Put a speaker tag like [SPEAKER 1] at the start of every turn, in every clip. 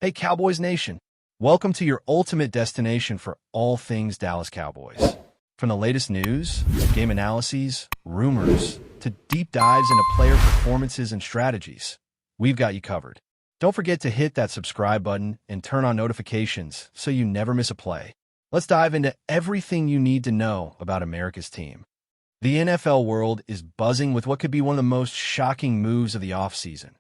[SPEAKER 1] Hey, Cowboys Nation. Welcome to your ultimate destination for all things Dallas Cowboys. From the latest news, game analyses, rumors, to deep dives into player performances and strategies, we've got you covered. Don't forget to hit that subscribe button and turn on notifications so you never miss a play. Let's dive into everything you need to know about America's team. The NFL world is buzzing with what could be one of the most shocking moves of the offseason.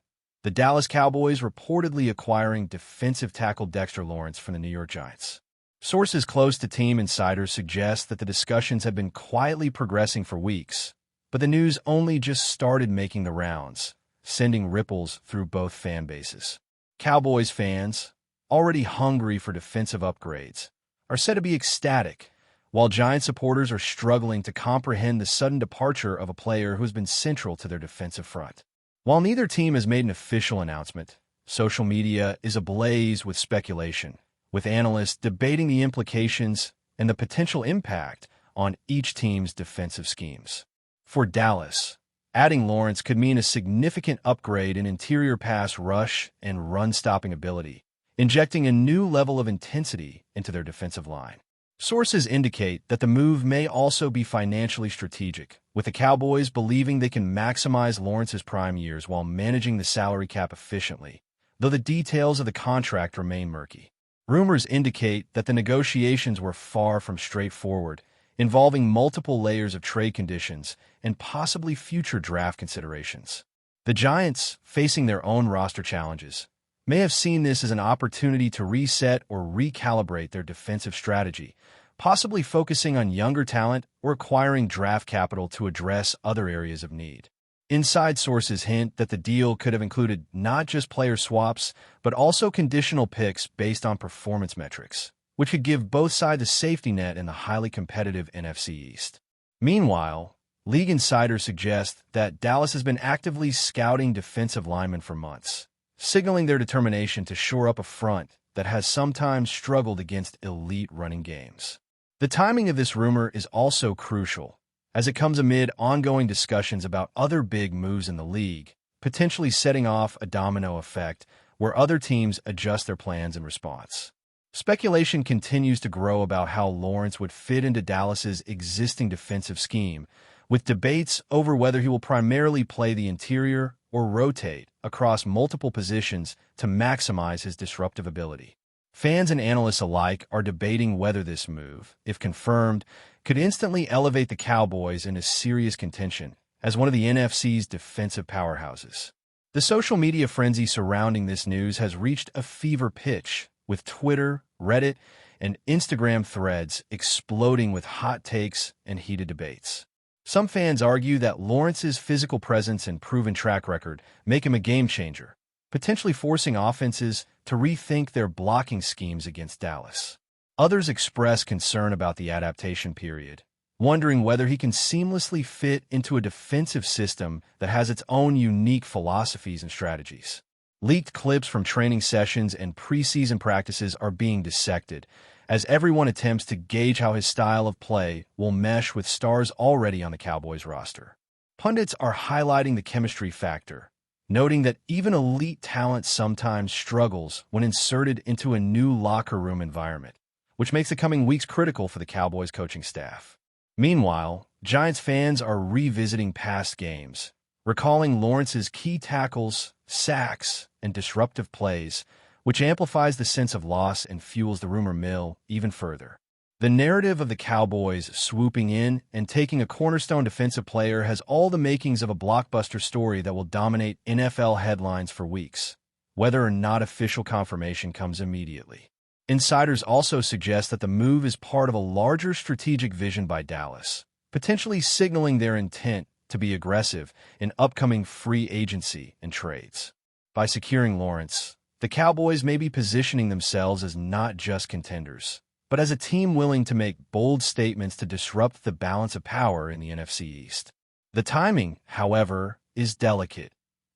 [SPEAKER 1] The Dallas Cowboys reportedly acquiring defensive tackle Dexter Lawrence from the New York Giants. Sources close to team insiders suggest that the discussions have been quietly progressing for weeks, but the news only just started making the rounds, sending ripples through both fan bases. Cowboys fans, already hungry for defensive upgrades, are said to be ecstatic, while Giant supporters are struggling to comprehend the sudden departure of a player who has been central to their defensive front. While neither team has made an official announcement, social media is ablaze with speculation, with analysts debating the implications and the potential impact on each team's defensive schemes. For Dallas, adding Lawrence could mean a significant upgrade in interior pass rush and run-stopping ability, injecting a new level of intensity into their defensive line. Sources indicate that the move may also be financially strategic, with the Cowboys believing they can maximize Lawrence's prime years while managing the salary cap efficiently, though the details of the contract remain murky. Rumors indicate that the negotiations were far from straightforward, involving multiple layers of trade conditions and possibly future draft considerations. The Giants, facing their own roster challenges, may have seen this as an opportunity to reset or recalibrate their defensive strategy, possibly focusing on younger talent or acquiring draft capital to address other areas of need. Inside sources hint that the deal could have included not just player swaps, but also conditional picks based on performance metrics, which could give both sides a safety net in the highly competitive NFC East. Meanwhile, league insiders suggest that Dallas has been actively scouting defensive linemen for months, signaling their determination to shore up a front that has sometimes struggled against elite running games. The timing of this rumor is also crucial, as it comes amid ongoing discussions about other big moves in the league, potentially setting off a domino effect where other teams adjust their plans in response. Speculation continues to grow about how Lawrence would fit into Dallas's existing defensive scheme, with debates over whether he will primarily play the interior or rotate across multiple positions to maximize his disruptive ability. Fans and analysts alike are debating whether this move, if confirmed, could instantly elevate the Cowboys into serious contention as one of the NFC's defensive powerhouses. The social media frenzy surrounding this news has reached a fever pitch, with Twitter, Reddit, and Instagram threads exploding with hot takes and heated debates. Some fans argue that Lawrence's physical presence and proven track record make him a game-changer, potentially forcing offenses to rethink their blocking schemes against Dallas. Others express concern about the adaptation period, wondering whether he can seamlessly fit into a defensive system that has its own unique philosophies and strategies. Leaked clips from training sessions and preseason practices are being dissected, as everyone attempts to gauge how his style of play will mesh with stars already on the Cowboys roster. Pundits are highlighting the chemistry factor, noting that even elite talent sometimes struggles when inserted into a new locker room environment, which makes the coming weeks critical for the Cowboys coaching staff. Meanwhile, Giants fans are revisiting past games, recalling Lawrence's key tackles, sacks, and disruptive plays, which amplifies the sense of loss and fuels the rumor mill even further. The narrative of the Cowboys swooping in and taking a cornerstone defensive player has all the makings of a blockbuster story that will dominate NFL headlines for weeks, whether or not official confirmation comes immediately. Insiders also suggest that the move is part of a larger strategic vision by Dallas, potentially signaling their intent to be aggressive in upcoming free agency and trades. By securing Lawrence, the Cowboys may be positioning themselves as not just contenders, but as a team willing to make bold statements to disrupt the balance of power in the NFC East. The timing, however, is delicate.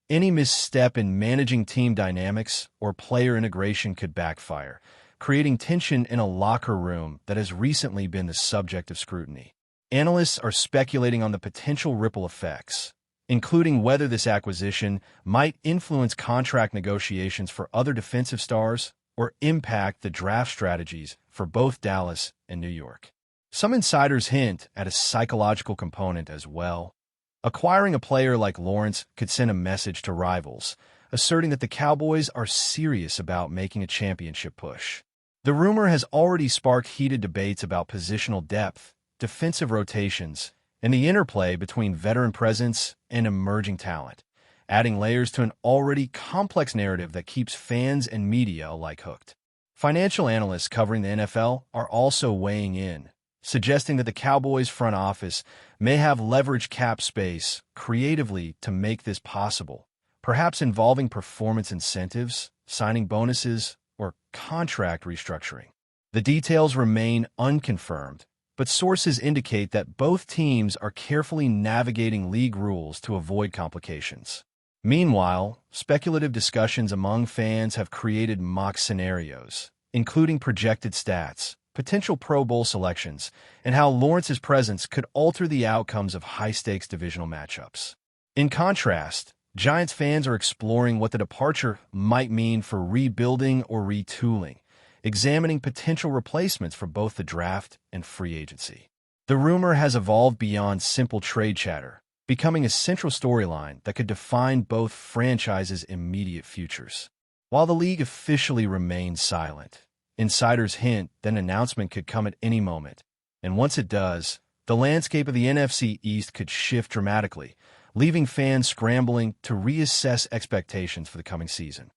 [SPEAKER 1] Any misstep in managing team dynamics or player integration could backfire, creating tension in a locker room that has recently been the subject of scrutiny. Analysts are speculating on the potential ripple effects, including whether this acquisition might influence contract negotiations for other defensive stars or impact the draft strategies for both Dallas and New York. Some insiders hint at a psychological component as well. Acquiring a player like Lawrence could send a message to rivals, asserting that the Cowboys are serious about making a championship push. The rumor has already sparked heated debates about positional depth, defensive rotations, and the interplay between veteran presence and emerging talent, adding layers to an already complex narrative that keeps fans and media alike hooked. Financial analysts covering the NFL are also weighing in, suggesting that the Cowboys front office may have leveraged cap space creatively to make this possible, perhaps involving performance incentives, signing bonuses, or contract restructuring. The details remain unconfirmed, but sources indicate that both teams are carefully navigating league rules to avoid complications. Meanwhile, speculative discussions among fans have created mock scenarios, including projected stats, potential Pro Bowl selections, and how Lawrence's presence could alter the outcomes of high-stakes divisional matchups. In contrast, Giants fans are exploring what the departure might mean for rebuilding or retooling, examining potential replacements for both the draft and free agency. The rumor has evolved beyond simple trade chatter, becoming a central storyline that could define both franchises' immediate futures. While the league officially remains silent, insiders hint that an announcement could come at any moment, and once it does, the landscape of the NFC East could shift dramatically, leaving fans scrambling to reassess expectations for the coming season.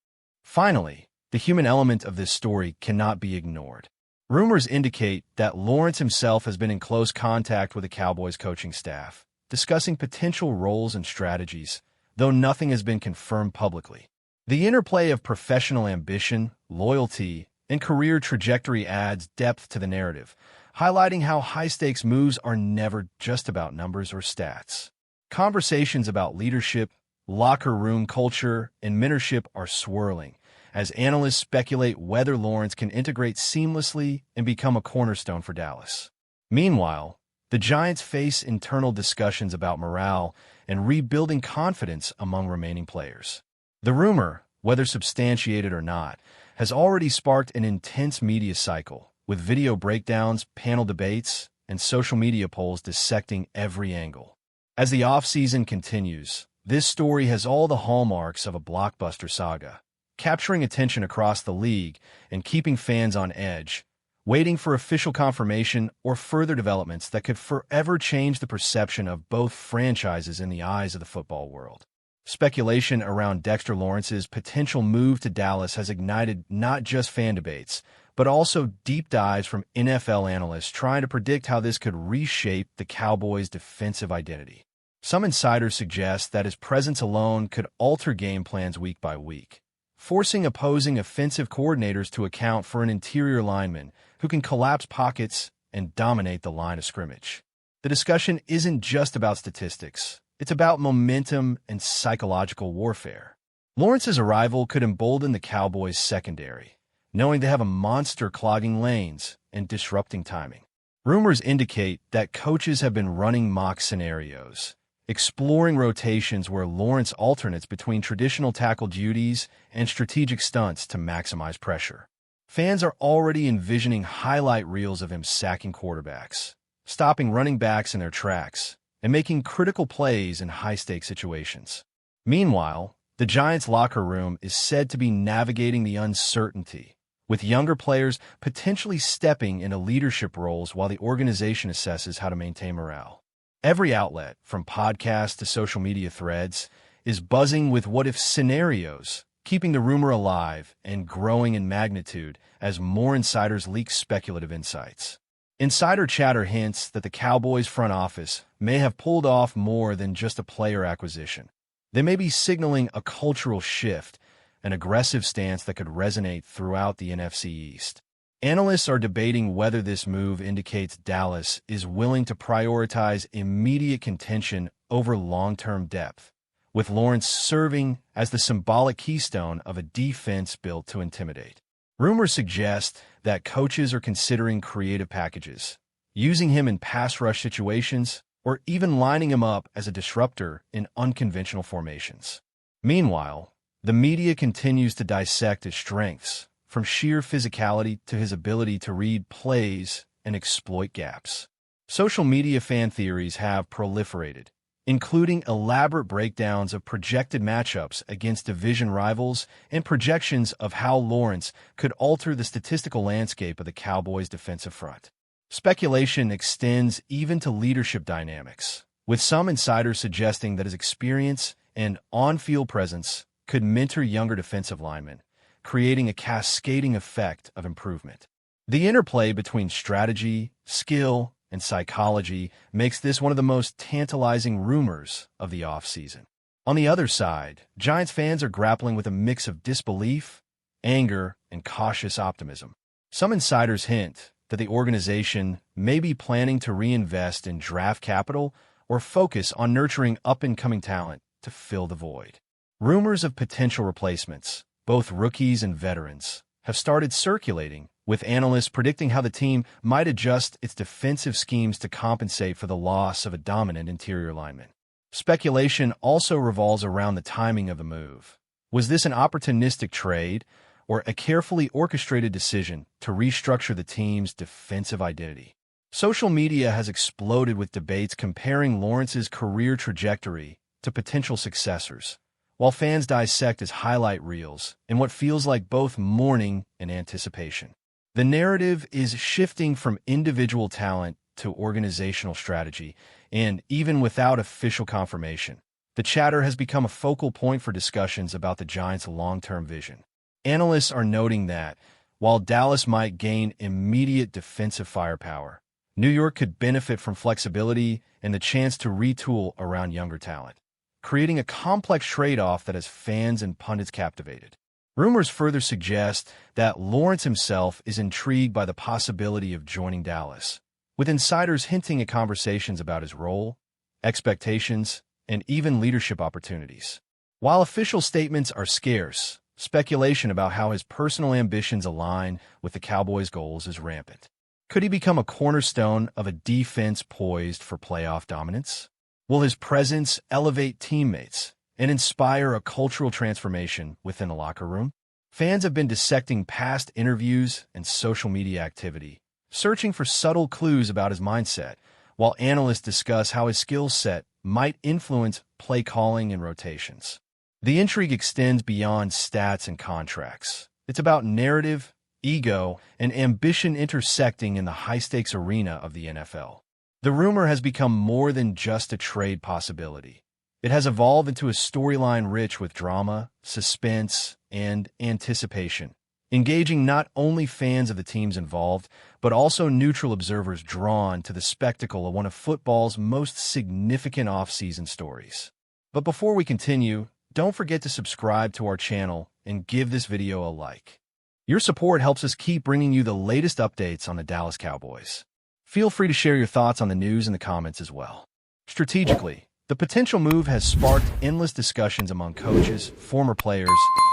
[SPEAKER 1] Finally, the human element of this story cannot be ignored. Rumors indicate that Lawrence himself has been in close contact with the Cowboys coaching staff, discussing potential roles and strategies, though nothing has been confirmed publicly. The interplay of professional ambition, loyalty, and career trajectory adds depth to the narrative, highlighting how high-stakes moves are never just about numbers or stats. Conversations about leadership, locker room culture, and mentorship are swirling, as analysts speculate whether Lawrence can integrate seamlessly and become a cornerstone for Dallas. Meanwhile, the Giants face internal discussions about morale and rebuilding confidence among remaining players. The rumor, whether substantiated or not, has already sparked an intense media cycle, with video breakdowns, panel debates, and social media polls dissecting every angle. As the offseason continues, this story has all the hallmarks of a blockbuster saga, capturing attention across the league and keeping fans on edge, waiting for official confirmation or further developments that could forever change the perception of both franchises in the eyes of the football world. Speculation around Dexter Lawrence's potential move to Dallas has ignited not just fan debates, but also deep dives from NFL analysts trying to predict how this could reshape the Cowboys' defensive identity. Some insiders suggest that his presence alone could alter game plans week by week, forcing opposing offensive coordinators to account for an interior lineman who can collapse pockets and dominate the line of scrimmage. The discussion isn't just about statistics. It's about momentum and psychological warfare. Lawrence's arrival could embolden the Cowboys' secondary, knowing they have a monster clogging lanes and disrupting timing. Rumors indicate that coaches have been running mock scenarios, exploring rotations where Lawrence alternates between traditional tackle duties and strategic stunts to maximize pressure. Fans are already envisioning highlight reels of him sacking quarterbacks, stopping running backs in their tracks, and making critical plays in high-stakes situations. Meanwhile, the Giants' locker room is said to be navigating the uncertainty, with younger players potentially stepping into leadership roles while the organization assesses how to maintain morale. Every outlet, from podcasts to social media threads, is buzzing with what-if scenarios, keeping the rumor alive and growing in magnitude as more insiders leak speculative insights. Insider chatter hints that the Cowboys front office may have pulled off more than just a player acquisition. They may be signaling a cultural shift, an aggressive stance that could resonate throughout the NFC East. Analysts are debating whether this move indicates Dallas is willing to prioritize immediate contention over long-term depth, with Lawrence serving as the symbolic keystone of a defense built to intimidate. Rumors suggest that coaches are considering creative packages, using him in pass rush situations or even lining him up as a disruptor in unconventional formations. Meanwhile, the media continues to dissect his strengths, from sheer physicality to his ability to read plays and exploit gaps. Social media fan theories have proliferated, including elaborate breakdowns of projected matchups against division rivals and projections of how Lawrence could alter the statistical landscape of the Cowboys' defensive front. Speculation extends even to leadership dynamics, with some insiders suggesting that his experience and on-field presence could mentor younger defensive linemen, creating a cascading effect of improvement. The interplay between strategy, skill, and psychology makes this one of the most tantalizing rumors of the offseason. On the other side, Giants fans are grappling with a mix of disbelief, anger, and cautious optimism. Some insiders hint that the organization may be planning to reinvest in draft capital or focus on nurturing up-and-coming talent to fill the void. Rumors of potential replacements, both rookies and veterans, have started circulating, with analysts predicting how the team might adjust its defensive schemes to compensate for the loss of a dominant interior lineman. Speculation also revolves around the timing of the move. Was this an opportunistic trade or a carefully orchestrated decision to restructure the team's defensive identity? Social media has exploded with debates comparing Lawrence's career trajectory to potential successors, while fans dissect his highlight reels in what feels like both mourning and anticipation. The narrative is shifting from individual talent to organizational strategy, and even without official confirmation, the chatter has become a focal point for discussions about the Giants' long-term vision. Analysts are noting that, while Dallas might gain immediate defensive firepower, New York could benefit from flexibility and the chance to retool around younger talent, creating a complex trade-off that has fans and pundits captivated. Rumors further suggest that Lawrence himself is intrigued by the possibility of joining Dallas, with insiders hinting at conversations about his role, expectations, and even leadership opportunities. While official statements are scarce, speculation about how his personal ambitions align with the Cowboys' goals is rampant. Could he become a cornerstone of a defense poised for playoff dominance? Will his presence elevate teammates and inspire a cultural transformation within the locker room? Fans have been dissecting past interviews and social media activity, searching for subtle clues about his mindset, while analysts discuss how his skill set might influence play calling and rotations. The intrigue extends beyond stats and contracts. It's about narrative, ego, and ambition intersecting in the high-stakes arena of the NFL. The rumor has become more than just a trade possibility. It has evolved into a storyline rich with drama, suspense, and anticipation, engaging not only fans of the teams involved, but also neutral observers drawn to the spectacle of one of football's most significant off-season stories. But before we continue, don't forget to subscribe to our channel and give this video a like. Your support helps us keep bringing you the latest updates on the Dallas Cowboys. Feel free to share your thoughts on the news in the comments as well. Strategically, the potential move has sparked endless discussions among coaches, former players,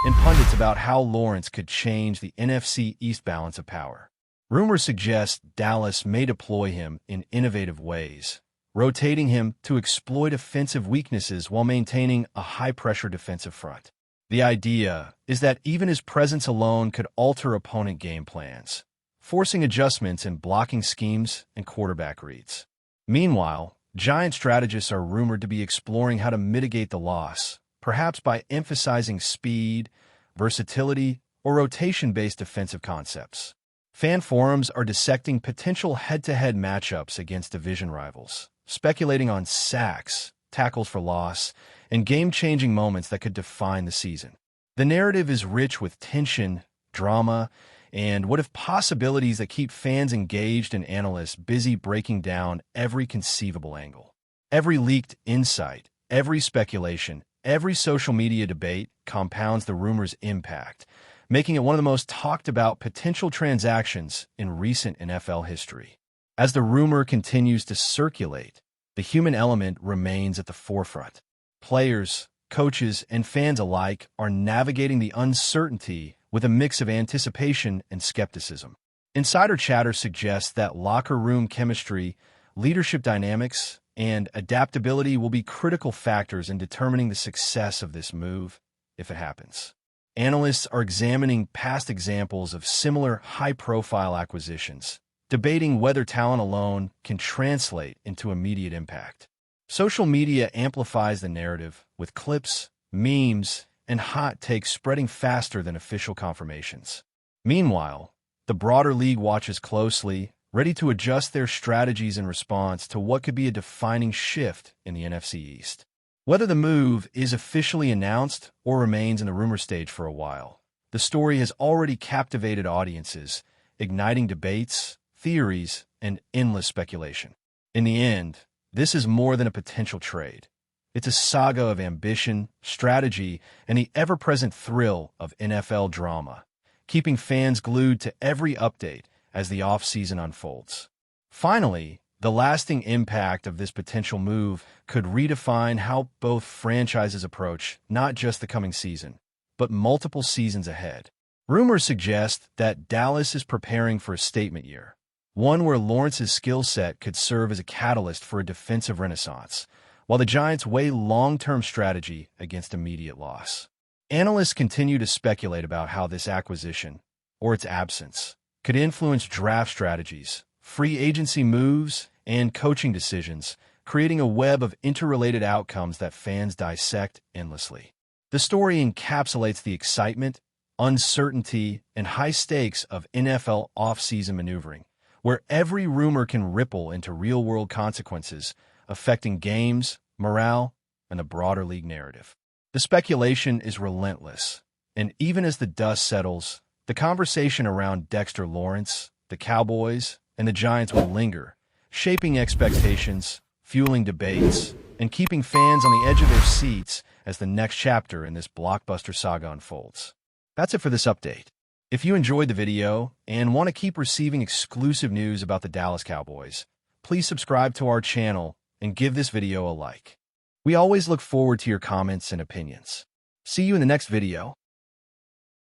[SPEAKER 1] and pundits about how Lawrence could change the NFC East balance of power. Rumors suggest Dallas may deploy him in innovative ways, rotating him to exploit offensive weaknesses while maintaining a high-pressure defensive front. The idea is that even his presence alone could alter opponent game plans, forcing adjustments in blocking schemes and quarterback reads. Meanwhile, Giant strategists are rumored to be exploring how to mitigate the loss, perhaps by emphasizing speed, versatility, or rotation-based defensive concepts. Fan forums are dissecting potential head-to-head matchups against division rivals, speculating on sacks, tackles for loss, and game-changing moments that could define the season. The narrative is rich with tension, drama, and what-if possibilities that keep fans engaged and analysts busy breaking down every conceivable angle. Every leaked insight, every speculation, every social media debate compounds the rumor's impact, making it one of the most talked-about potential transactions in recent NFL history. As the rumor continues to circulate, the human element remains at the forefront. Players, coaches, and fans alike are navigating the uncertainty with a mix of anticipation and skepticism. Insider chatter suggests that locker room chemistry, leadership dynamics, and adaptability will be critical factors in determining the success of this move if it happens. Analysts are examining past examples of similar high-profile acquisitions, debating whether talent alone can translate into immediate impact. Social media amplifies the narrative, with clips, memes, and hot takes spreading faster than official confirmations. Meanwhile, the broader league watches closely, ready to adjust their strategies in response to what could be a defining shift in the NFC East. Whether the move is officially announced or remains in the rumor stage for a while, the story has already captivated audiences, igniting debates, theories, and endless speculation. In the end, this is more than a potential trade. It's a saga of ambition, strategy, and the ever-present thrill of NFL drama, keeping fans glued to every update as the offseason unfolds. Finally, the lasting impact of this potential move could redefine how both franchises approach not just the coming season, but multiple seasons ahead. Rumors suggest that Dallas is preparing for a statement year, one where Lawrence's skill set could serve as a catalyst for a defensive renaissance, while the Giants weigh long-term strategy against immediate loss. Analysts continue to speculate about how this acquisition, or its absence, could influence draft strategies, free agency moves, and coaching decisions, creating a web of interrelated outcomes that fans dissect endlessly. The story encapsulates the excitement, uncertainty, and high stakes of NFL offseason maneuvering, where every rumor can ripple into real-world consequences, affecting games, morale, and the broader league narrative. The speculation is relentless, and even as the dust settles, the conversation around Dexter Lawrence, the Cowboys, and the Giants will linger, shaping expectations, fueling debates, and keeping fans on the edge of their seats as the next chapter in this blockbuster saga unfolds. That's it for this update. If you enjoyed the video and want to keep receiving exclusive news about the Dallas Cowboys, please subscribe to our channel and give this video a like. We always look forward to your comments and opinions. See you in the next video.